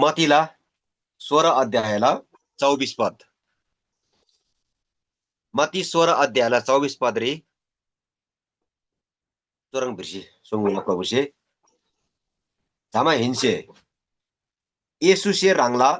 मतिला 16 अध्यायला 24 पद. मती 16 अध्यायला 24 पद रे चोरङ भिर्सी सुंगुला प्रभुसे जामा हिंसे येसुसे रांगला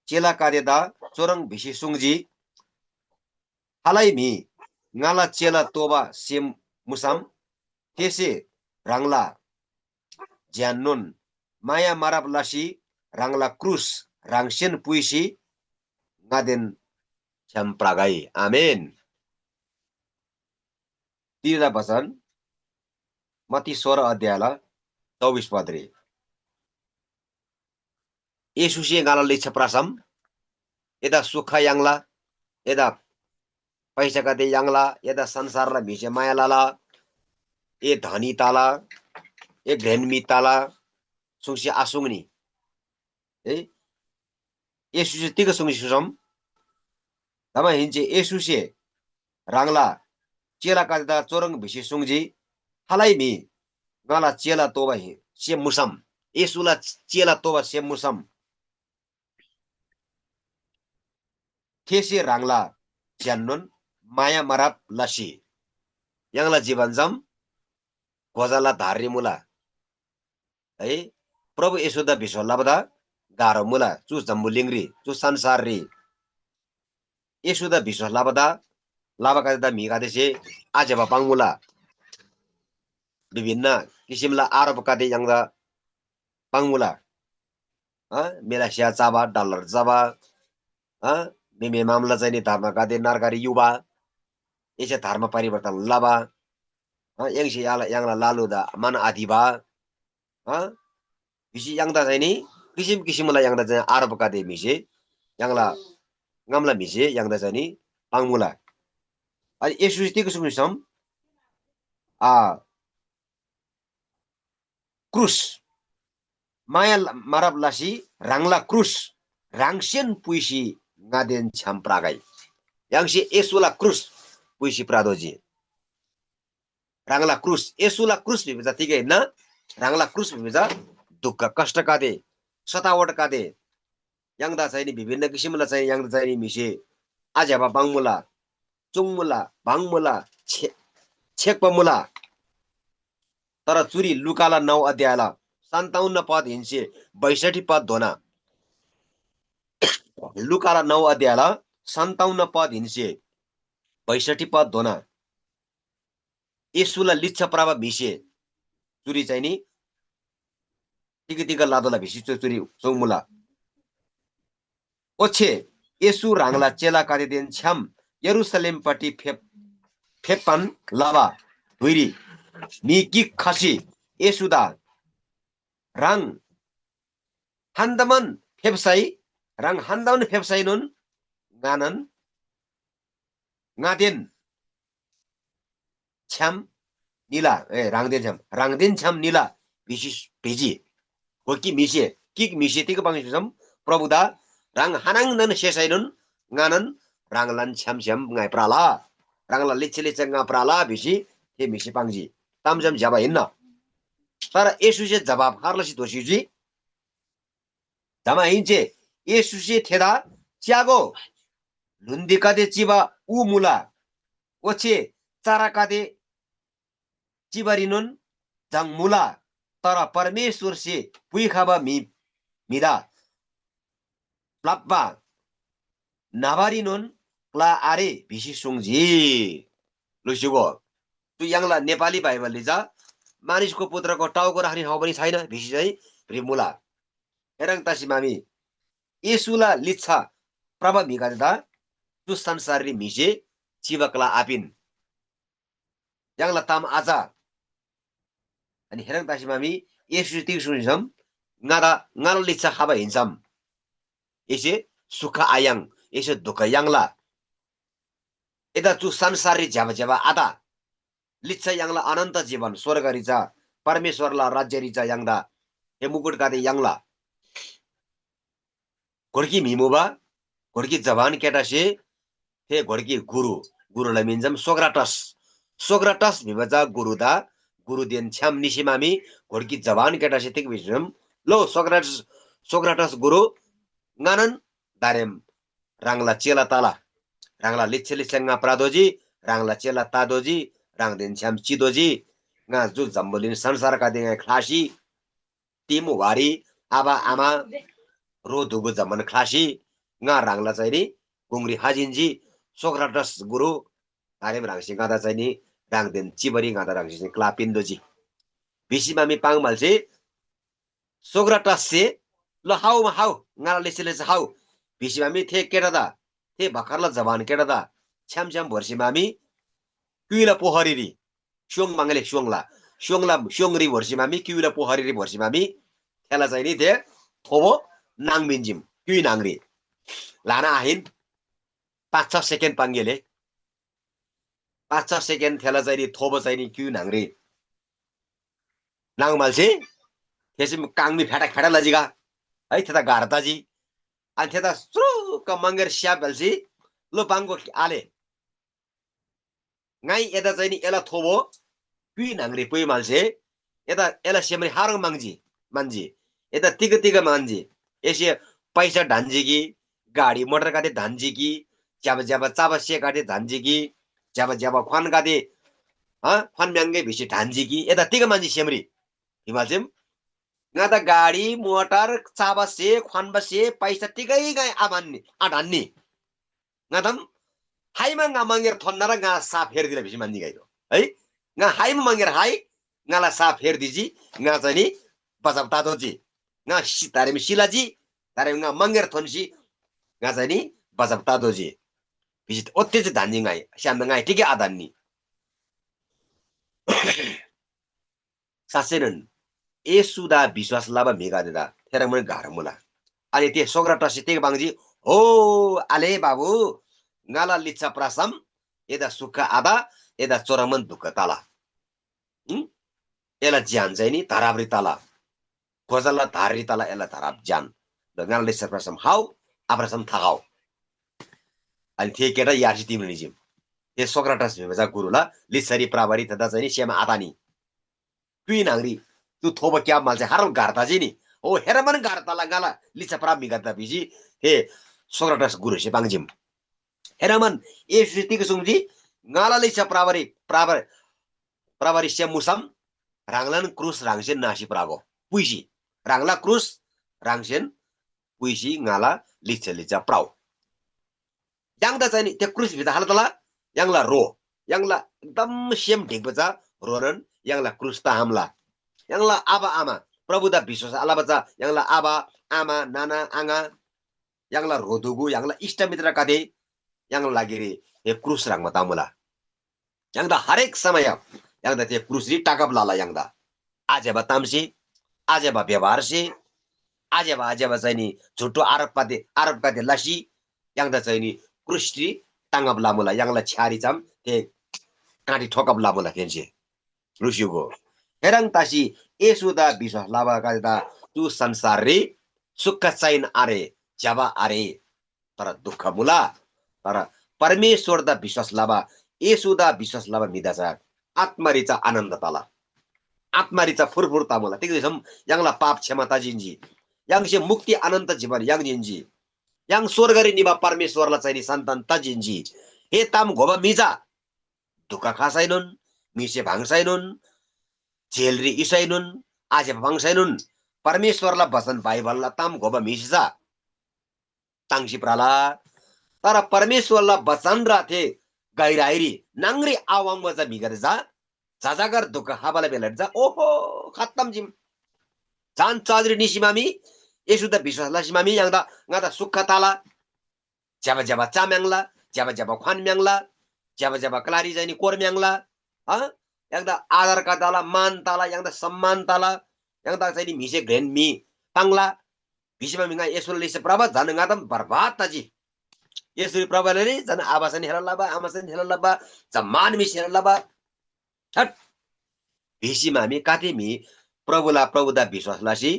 चेला कार्यदा चोरङ भिसी सुंगजी हालाई मी ngala चेला तोबा सेम मुसाम तेसे रांगला ज्यानोन माया माराप लासी रांगला क्रुस रांगसेन पुइसी ngaden champragai. Amen. तीसरा वचन मती 16 अध्यायला 24 पद रे येसुसे गाला लिछ प्रासम यदा सुख यांगला यदा पैसा कते यांगला यदा संसारला भिसे माया लाला ए धनी ताला ए घ्रेनमी ताला सुंसी आसुंगनी ए येसुसे तिग सुंगी सुसम तमा हिंचे येसुसे रांगला चेला कादा चोरङ भिसी सुंगजी हालाई मी ngala चेला तोबा हि से मुसम येसुला चेला तोबा से मुसम थेसे रांगला ज्यानोन माया मराप लसी यांगला जीवन जम गोजाला धार्य मुला है प्रभु येसुदा विश्वला बदा गारो मुला चु जम्बुलिंगरी चु संसार रे येसुदा विश्वला बदा लाबा कादा मिगा देसे आजेबा पांगमुला विभिन्न किसिमला आरोप कादे यांगदा पांगमुला मेलासिया चाबा डलर जाबा मेमे मामला चाहिँ नि धर्म कादे नारकारी युवा यसै धर्म परिवर्तन लाबा यंगसी यांगला लालुदा मन आदिबा बिसी यांगदा चाहिँ नि किसिम किसिमला यांगदा चाहिँ आरोप कादे मिसे यांगला ngamla मिसे यांगदा चाहिँ नि पांगमुला अनि यसुस्तिको सुनिसम क्रुस माया माराप लासी रांगला क्रुस रांगसेन पुइसी ngaden champragai yangsi esula cruz puisi pradoji rangla cruz esula cruz बिबजा ठीक है ना rangla cruz बिबजा दुःख कष्ट कादे सतावट कादे यांगदा चाहिँ नि विभिन्न किसिमला चाहिँ यांगदा चाहिँ नि मिसे आजेबा बांगमुला चुङमुला भाङमुला छेकपमुला तर चुरी लुकाला 9 अध्यायला 57 पद हिंसे 62 पद धोना लुकाला 9 अध्यायला 57 पद हिंसे 62 पद धोना येसुला लिच्छ प्रभा भिसे चुरी चाहिँ नि टिक लादोला भिसी चुरी चौमुला ओछे येसु रांगला चेला कादेदेन छम यरुशलेम पटी फेपन लावा धुइरी मिकी खसी येसुदा रांग हन्दमन फेपसाई rang handaun fepsainun nganan ngaden cham nila rangden cham nila biji hoki mise kik mise tik bang sam prabuda rang hanang nan sesainun nganan ranglan cham ngai prala rangla lichele changa prala bisi he mise pangji tamjam jaba hinna tara yesu se jawab harlasi dosiji dama hinche येसुसे थेदा च्यागो लुन्दी कादे Chiba उमुला ओछे चारा कादे चिबारिनुन जंग मुला तर परमेश्वर से पुई खाबा मिदा प्लाब्बा नाबारिनुन प्ला आरे भिसी सुंगजी लुसिगो तु यांगला नेपाली बाइबलले जा मानिसको पुत्रको टाउको राख्ने ठाउँ पनि छैन भिसी चाहिँ रिमुला हेरङ तासी मामी येसुला लिच्छा प्रभा मिगादा तु संसारी मिसे चिबकला आपिन यांगला ताम आजा अनि हेरङ तासी मामी येसु ति सुनिसम ngala लिच्छा खाबा हिन्छम एसे सुख आयाङ एसे दुख यांगला एदा तु संसारी झ्याबा आदा लिच्छा यांगला अनन्त जीवन स्वर्गरिचा परमेश्वरला राज्यरिचा यांगदा हे मुकुट कादे यांगला घोडकी मिमुबा घोडकी जवान केटा से हे घोडकी गुरुलाई मिन्जम सोक्राटस भिबजा गुरुदा गुरुदेन छ्याम निसिमामी घोडकी जवान केटा से तिक बिजम लो सोक्राटस Socrates guru nganan darem rangla chela tala rangla litcheli senga pradoji rangla chela tadoji rangden cham chidoji nga ju jambolin sansar ka dinga khlasi timu wari aba ama ro dugu zaman khlasi nga rangla chaini gungri hajinji Socrates guru darem rangsi ngada chaini rangden chibari ngada rangsi klapindoji bisimami pangmalse Socrates se lo hau ma hau ngala lesele hau bisimami the kerada the bakarla jaban kerada cham borsi mami kuila pohariri syong mangale syongla syongri borsi mami kuila pohariri borsi mami thela chaini the thobo nangminjim kui nangri lana ahin 5-6 second पाङ्गेले 5-6 second थेला चाहिँ थोबो चाहिँ Q नाङ्री नाङमाल्छे त्यसम काङमी फेटा फेटा लजिगा है थेता गारताजी अनि थेता सुरुक Munger स्याबल्सी लो बाङको आले ngai eda चाहिँ एला थोबो Q नाङ्री पुइ माल्छे एदा एला सेमरी हारङ मांगजी मान्जी एदा तिग मान्जी एसे पैसा ढान्जी की गाडी मोटर काटे ढान्जी की ज्याब चाबा से काटे ढान्जी की ज्याब खान काटे खान म्याङ्गे भिसी ढान्जी की एदा तिग मान्जी सेमरी हिमालसिम ngata गाडी मोटर चाबा से खान बसे पैसा तिगै गाय आबान्नी आढान्नी ngatam haima nga mangir thonnara nga sa fer dile भिसी मान्जी गाइरो है nga haima mangir hai ngala sa fer दिजी nga चाहिँ बजाब तादोजी nga तारे mi silaji तारे nga mangir thonसी nga चाहिँ बजाब तादोजी भिसी ओत्ते चाहिँ धान्जी गाइ श्याम गाइ टिके आधान्नी सासेनन ए सुदा विश्वास लाबा मेगा देदा तेरा मन गार मुला अनि ते सोक्राटस ते बाङजी हो आले बाबु ngala लिच्छा प्रासम एदा सुख आदा एदा चोरमन दुख ताला एला ज्यान चाहिँ नि धराब्री ताला खोजला धारी ताला एला धराब ज्यान द ngala लिच्छा प्रासम हाउ आप्रसम थागाउ अनि थे केटा यार्सी तिम्रो निजिम ते सोक्राटस भेजा गुरुला लिच्छरी प्रावरी तदा चाहिँ नि सेमा आतानी क्वीन आंग्री तू थोबा क्या माल चाहिँ हारल गार्ता जी नि हो हेरमन गार्ताला गाला लिच्छा प्रामी गर्दा बिजी हे सोक्राटस गुरु से बाङजिम हेरमन ए स्थितिको सुङजी गाला लिच्छा प्रावरी से मुसम रांगलन क्रुस रांगसेन नासी प्रागो पुइसी रांगला क्रुस रांगसेन पुइसी गाला लिच्छा प्राव यांगदा चाहिँ ते क्रुस भित्र हालतला यांगला रो यांगला एकदम सेम ढेक बचा रोरन यांगला क्रुस ता हमला यांगला आबा आमा प्रभुदा विश्वास आला बचा यांगला आबा आमा नाना आङा यांगला रोदुगु यांगला इष्टमित्र कादे यांगला लागिरे हे क्रुस रांग मतामुला यांगदा हरेक समय यांगदा ते क्रुस री टाकब लाला यांगदा आजेबा तामसी आजेबा व्यवहार से आजेबा चाहिँ नि झुटो आरोप पाते लसी यांगदा चाहिँ नि क्रुस री टांगब लामुला यांगला छ्यारी चाम ते काटी ठोकब लामुला केन्से रुसिगो हेरङ तासी एसुदा विश्वास लाबा कादा तू संसार रे सुख चाहिँ आरे जबा आरे तर दुःख मुला तर परमेश्वर दा विश्वास लाबा एसुदा विश्वास लाबा मिदाचा आत्मरिचा आनंद ताला आत्मरिचा फुरफुरता मुला ठीक दिसम यांगला पाप क्षमता जिंजी यांगसे मुक्ती अनंत जीवन यांग जिंजी yang surgari niba परमेश्वरला चाहिँ सन्तान तजिन्जी हे ताम घोबा मिजा दुखा खासाइनुन मिसे भाङसाइनुन झेलरी इसाइनुन आजे भाङसाइनुन परमेश्वरला वचन बाइबलला ताम घोबा मिसा तांगसी प्राला तर परमेश्वरला वचन राथे गैराइरी नांगरी आवाङ बजा बिगर जा जाजागर दुख हाबला बेलट जा ओहो खत्तम जिम जान चाजरी निसिमामी यसुदा विश्वासला सिमामी यांगदा ngada सुख ताला जब चाम्याङला जब खान म्याङला जब क्लारी जाइनी कोर म्याङला यांगदा आधार कार्ड ताला मान ताला यांगदा सम्मान ताला यांगदा चाहिँ मिसे ग्रेन मी पाङला भिसिमा मिङा यसुले से प्रभा जन ngada बर्बाद ताजी यसुले प्रभाले जन आवासन हेरलाबा आमासन हेरलाबा जमान मिस हेरलाबा हट भिसिमा मी काते मी प्रभुदा विश्वासलासी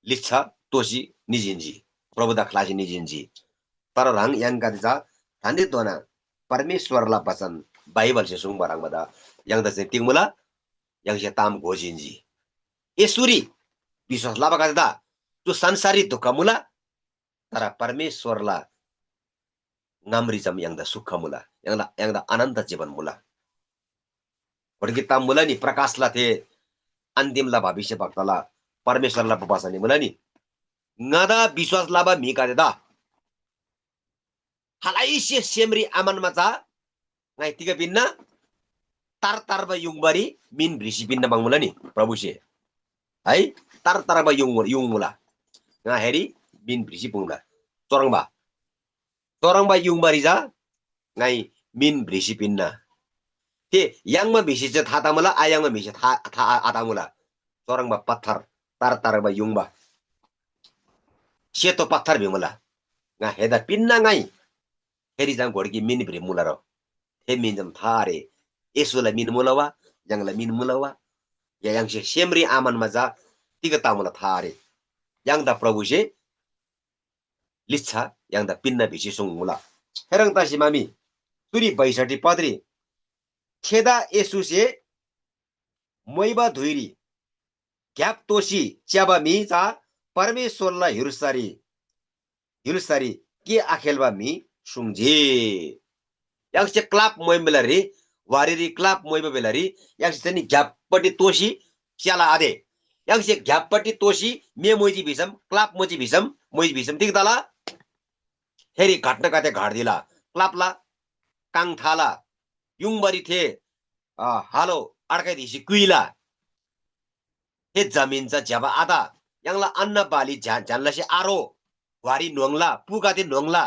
लिच्छा तोसी निजिन्जी प्रभुदा खलासी निजिन्जी तर रङ यांगा दिजा थान्दित दोना परमेश्वरला वचन बाइबल से सुङ बराङ बदा यांगदा चाहिँ तिङमुला यांगसे ताम घोजिन्जी यसुरी विश्वास लाबा कादा त्यो संसारी दुःख मुला तर परमेश्वरला ngamrijam yang da sukha mula yang da ananta जीवन मुला kita mula ni prakasla the अन्तिमला भविष्य भक्तला परमेश्वरला बसाल्ने मुला नि ngada विश्वास लाबा मी का दा halaisi semri aman maca ngai tiga pinna tar ba yungbari min brisi pinna bang mula ni prabu se hai tar ba yung mula nga heri min brisi pungla torang ba yungbari ja ngai min brisi pinna te yang ma bisi je thata mula ayang ma bisi tha ata mula torang ba pathar tar ba yungba seto pathar bi mula nga heda pinna ngai heri jang gorgi min bri mula ro he min jam thare esula min mulawa yang la min mulawa ya yang se semri aman maja tiga tamula thare yang da prabu se licha yang da pinna bisi sung mula herang ta si mami turi baisati padri खेदा येसुसे मोइबा धुइरी ग्याप तोसी च्याबा मी चा परमेश्वरला हिरुसारी के आखेलबा मी सुंजे याक्से क्लाप मोइबेलारी वारीरी क्लाप मोइबेलारी याक्से नि ग्यापपटी तोसी च्याला आदे याक्से ग्यापपटी तोसी मे मोइजी भिसम क्लाप मोजी भिसम मोइजी भिसम ठीक दाला हेरी घटना काते घाडदिला क्लापला काङथाला युङबरी थे हालो अड्काइ दिसी कुइला हे जमिनचा ज्याबा आदा यांगला अन्न बाली जानला से आरो वारी नोंगला पुगाते नोंगला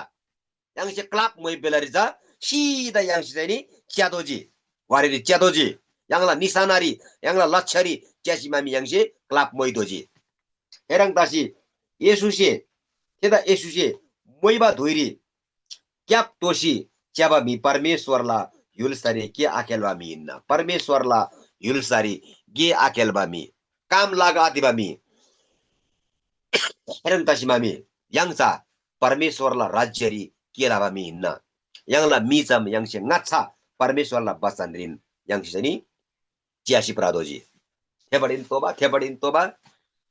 यांगसे क्लाप मै बेलारिजा सीधा यांगसे चाहिँ नि च्यादोजी वारी च्यादोजी यांगला निशानारी यांगला लक्षरी च्यासी मामी यांगसे क्लाप मै दोजी हेरङ तासी येसुसे केदा येसुसे मैबा धोइरी क्याप तोसी च्याबा मी परमेश्वरला युलसारी के आकेलबा मी इन्ना परमेश्वरला युलसारी गे आकेलबा मी काम लागा आतिबा मी हेरङ तासी मामी यांगचा परमेश्वरला राज्यरी के लाबा मी इन्ना यांगला मीचम यांगसे ngacha परमेश्वरला बचनरिन यांगसे नि च्यासी प्रादोजी थेबडिन तोबा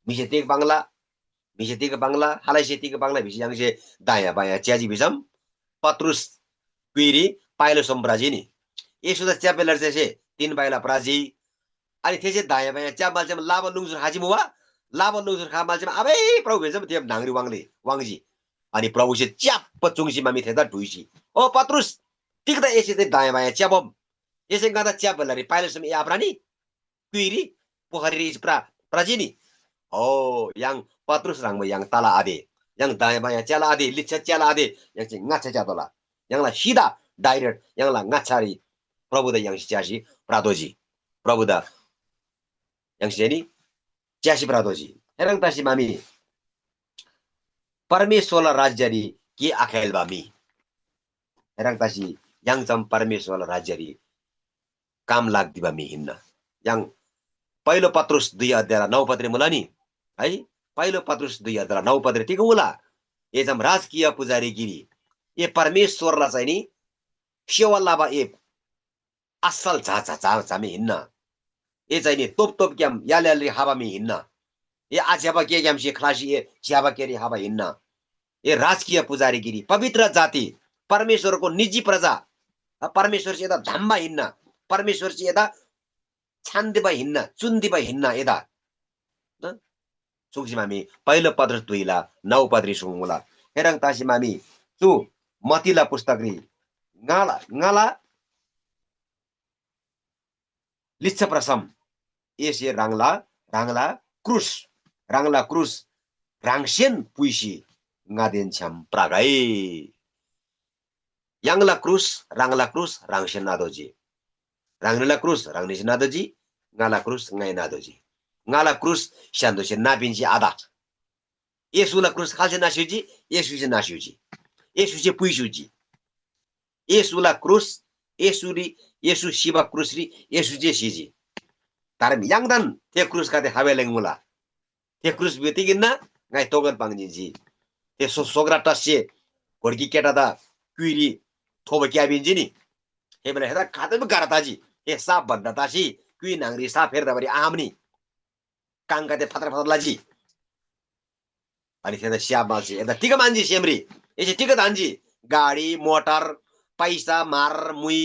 मिसेतिक बांग्ला हालाइसेतिक बांग्ला भिसी यांगसे दाया बाया च्याजी भिसम पत्रुस क्विरी पाइलो सम्प्राजी नि यसो त च्यापेलर चाहिँ तीन बाइला प्राजी अनि त्यसै दाया बाया च्या मालचे लाबा लुङजुर हाजी मुवा लाबा लुङजुर खा मालचे अबे प्रभु भेजम थिए नांगरी वाङजी अनि प्रभु से च्याप चुङसी मामी थेदा ढुइसी ओ पत्रुस ठीक त यसै चाहिँ दाया बाया च्याबम यसै गर्दा च्यापेलर पाइलो सम याप्रानी क्विरी पोखरी प्राजी नि ओ yang पत्रुस रांग yang तला आदे yang दाया बाया च्याला आदे लिच्छा च्याला आदे yang चाहिँ ngacha च्यातला yang la sida direct yang la ngachari प्रभुदा yang च्यासी प्रादोजी प्रभुदा yang नि च्यासी प्रादोजी हेरङ तासी मामी परमेश्वरला राज्यरी के आखेलबा मी हेरङ तासी yang चम परमेश्वरला राज्यरी काम लाग्दिबा मी हिन्न yang पहिलो पत्रुस 2 अध्याय 9 पत्रे मुला नि है पहिलो पत्रुस 2 अध्याय 9 पत्रे ठीक मुला ए जम राजकीय पुजारी गिरी ए परमेश्वरला चाहिँ नि सेवा लाबा ए असल झामी हिन्न ए चाहिँ नि तोप क्याम याले हाबामी हिन्न ए आज्याबा के क्याम से खलासी ए ज्याबा केरी हाबा हिन्न ए राजकीय पुजारी गिरी पवित्र जाति परमेश्वरको निजी प्रजा परमेश्वर से यदा झम्बा हिन्न परमेश्वर से यदा छान्दिबा हिन्न चुन्दिबा हिन्न यदा सुक्सी मामी पहिलो पत्र 2 9 पत्री सुङमुला हेरङ तासी मामी चु मतिला पुस्तकरी ngala लिच्छ प्रसम एसे रांगला क्रुस रांगसेन पुइसी ngaden cham pragai रांगला क्रुस रांगसेन नादोजी रांगला क्रुस रांगनेसे नादोजी ngala क्रुस ngai नादोजी ngala क्रुस स्यान्दोसे नापिन्सी आधा येसुला क्रुस खालसे नासिउजी येसुसे नासिउजी येसुसे पुइसुजी येसुला क्रुस येसु शिवा क्रुसरी येसु जे सिजी तारम यांगदन ते क्रुस काते हावेलेङ मुला ते क्रुस बितिगिन्न ngai तोगन पाङजिजी ते सोग्रा टस्य घोडकी केटा दा क्युरी थोब क्याबिन्जी नि हेबले हेदा खाते बि गारताजी ए साप बन्दतासी क्युई नांगरी साप फेरदा बरी आमनी काङ काते फतर लाजी अनि त्यता स्याब मान्छे यता टिका मान्छे सेमरी यसै टिका धान्छी गाडी मोटर पैसा मार मुई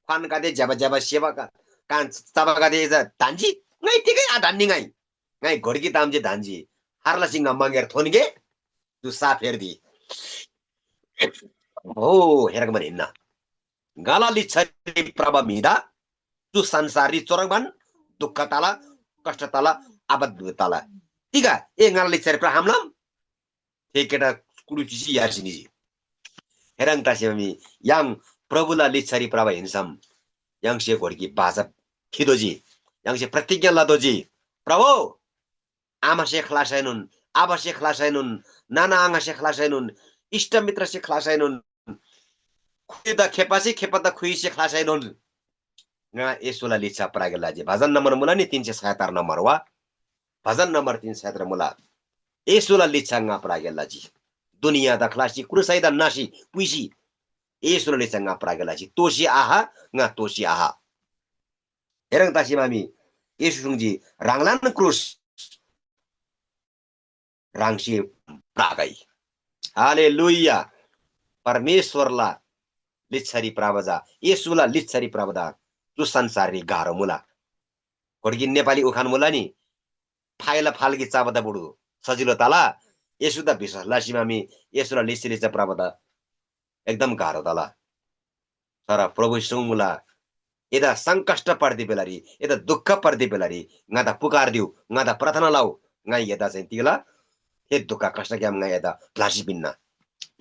फान काते ज्याबा ज्याबा सेवा कान तबा काते धान्छी ngay टिकै आ धान्नी ngay घोडकी तामजे धान्छी हारला सिंह मंगेर थोनगे तू सा फेर्दी हो हेरक मन हिन्ना गाला लिच्छरी प्रभा मिदा तू संसारी चोरगban दुःख ताला कष्ट ताला आबद्ध ताला टिका ए गाला लिच्छरी प्रा हामलाम केटा कुडुची यार्सिनी हेरङ तासेमी yang प्रभुला लिच्छरी प्रभा हिnsam yang से घोडकी बाजा खिदोजी yang से प्रतिज्ञा लादोजी प्रभु आमा से खलासैनुन आबा से खलासैनुन नाना आंगा से खलासैनुन इष्ट मित्र से खलासैनुन खुदा खेपासी खेपदा खुई से खलासैनुन nga यसोला लिच्छा प्रागेलाजी भजन नम्बर मुला नि 377 नम्बर वा भजन नम्बर 377 मुला यसोला लिच्छा nga प्रागेलाजी दुनिया दा खलासी कुरसाइदा नासी पुइसी यसोला लिच्छा nga प्रागेलाजी तोसी आहा nga तोसी आहा हेरङ तासी मामी येशुजी रांगलान क्रुस रांगसी प्रागै हालेलुया परमेश्वरला लिच्छरी प्रावजा येशुला लिच्छरी प्रावदा तु संसारी गाह्रो मुला घोडकी नेपाली उखान मुला नि फाइला फाल्की चाबदा बुडु सजिलो ताला येशु दा विश्वास लासी मामी येशुला लिच्छरी प्रावदा एकदम गाह्रो ताला तर प्रभु सुमुला यदा संकष्ट पर्दी बेलारी यदा दुःख पर्दी बेलारी गादा पुकार दिउ गादा प्रार्थना लाउ गाई यदा चाहिँ तिला हे दुःख कष्ट क्याम गाई यदा प्लासी बिन्ना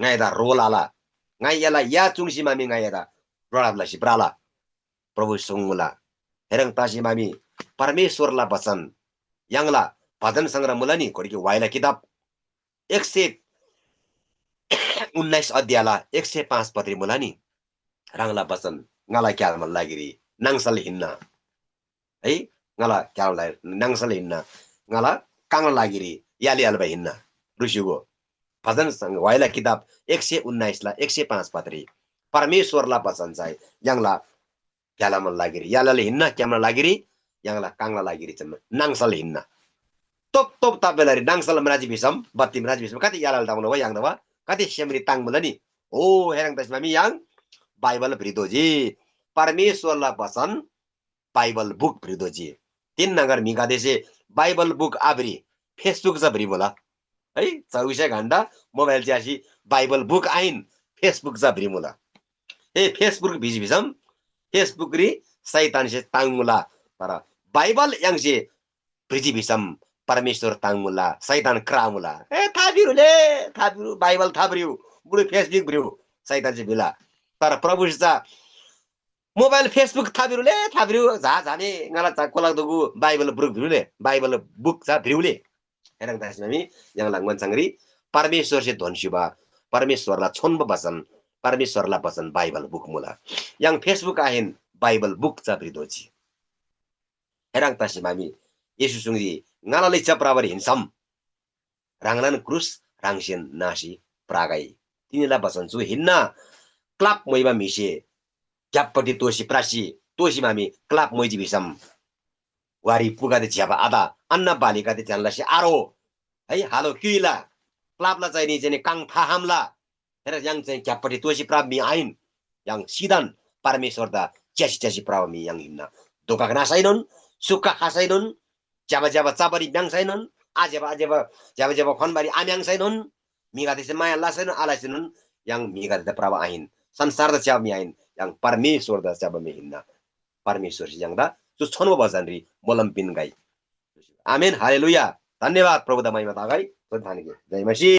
गाई यदा रोल आला गाई यला या चुङसी मामी गाई यदा रोडाब्लासी प्राला प्रभु सुमुला हेरङ तासी मामी परमेश्वरला वचन यांगला भजन संग्रह मुला नि घोडकी वाइला किताब 119 अध्यायला 105 पत्री मुला नि रांगला वचन ngala kyal man lagiri nangsal hinna है ngala kyal nangsal hinna ngala kang lagiri yali alba hinna ऋषिको भजन संग वाइला किताब 119 ला 105 पत्री परमेश्वरला वचन चाहिँ यांगला क्याला मन लागिरी यालाले हिन्ना क्यामला लागिरी यांगला कांगला लागिरी चम नांगसल हिन्ना तोप तोप ताबेलारी नांगसल मराजी बिसम बत्ती मराजी बिसम कति यालाल ताउन व यांगदवा कति सेमरी तांग मुलनी ओ हेरङ तसमामी yang बाइबल भ्रिदोजी परमेश्वरला वचन बाइबल बुक भ्रिदोजी 3 नगर मिगा देशे बाइबल बुक आबरी फेसबुक चा भ्रि बोला है 24 घण्टा मोबाइल च्यासी बाइबल बुक आइन फेसबुक चा भ्रि मोला ए फेसबुक भिज भिसम फेसबुक री शैतान से तांगमुला तर बाइबल yang से भ्रिजी भिसम परमेश्वर तांगमुला शैतान क्रामुला ए थाबिरुले थाबिरु बाइबल थाबिरु बुढो फेसबुक भ्रिउ शैतान से भिला तर प्रभु सा मोबाइल फेसबुक थाबिरुले थाबिरु झा झाने ngala चा कोलागदगु बाइबल बुक भ्रिउले बाइबल बुक चा भ्रिउले हेरङ तासमी yang langwan sangri परमेश्वर से धनसिबा परमेश्वरला छोन्ब वचन परमेश्वरला वचन बाइबल बुक मुला yang फेसबुक आहिन बाइबल बुक चा भ्रिदोची हेरङ तासमी येशु सुंगी ngala लेचा प्रावर हिnsam रांगलान क्रुस रांगसेन नासी प्रागाई तिनीला वचन छु हिन्ना क्लाप मैबा मिसे क्यापपटी तोसी प्रासी तोसी मामी क्लाप मैजी भिसम वारी पुगादे झ्याबा आदा अन्न बालिका दे जानलासी आरो है हालो किला क्लापला चाहिँ नि चाहिँ काङ था हमला हेर yang चाहिँ क्यापपटी तोसी प्राप मि आइन yang सिदान परमेश्वर दा च्यासी च्यासी प्राप मि yang हिन्ना दोका नासाइनन् सुक्का खासाइनन् ज्याबा ज्याबा चाबरी ब्याङसाइनन् आजेबा आजेबा ज्याबा ज्याबा खनबारी आम्याङसाइनन् मिगादे चाहिँ माया लासाइनन् आलाइनन् yang मिगादे प्राप आइन संसार दा च्याब मि आइन yang परमेश्वर दा च्याब मि हिन्ना परमेश्वर yang दा जो छोनो बजनरी मोलम पिन गाई आमेन हालेलुया धन्यवाद प्रभु दा महिमा तागाई जय मसीह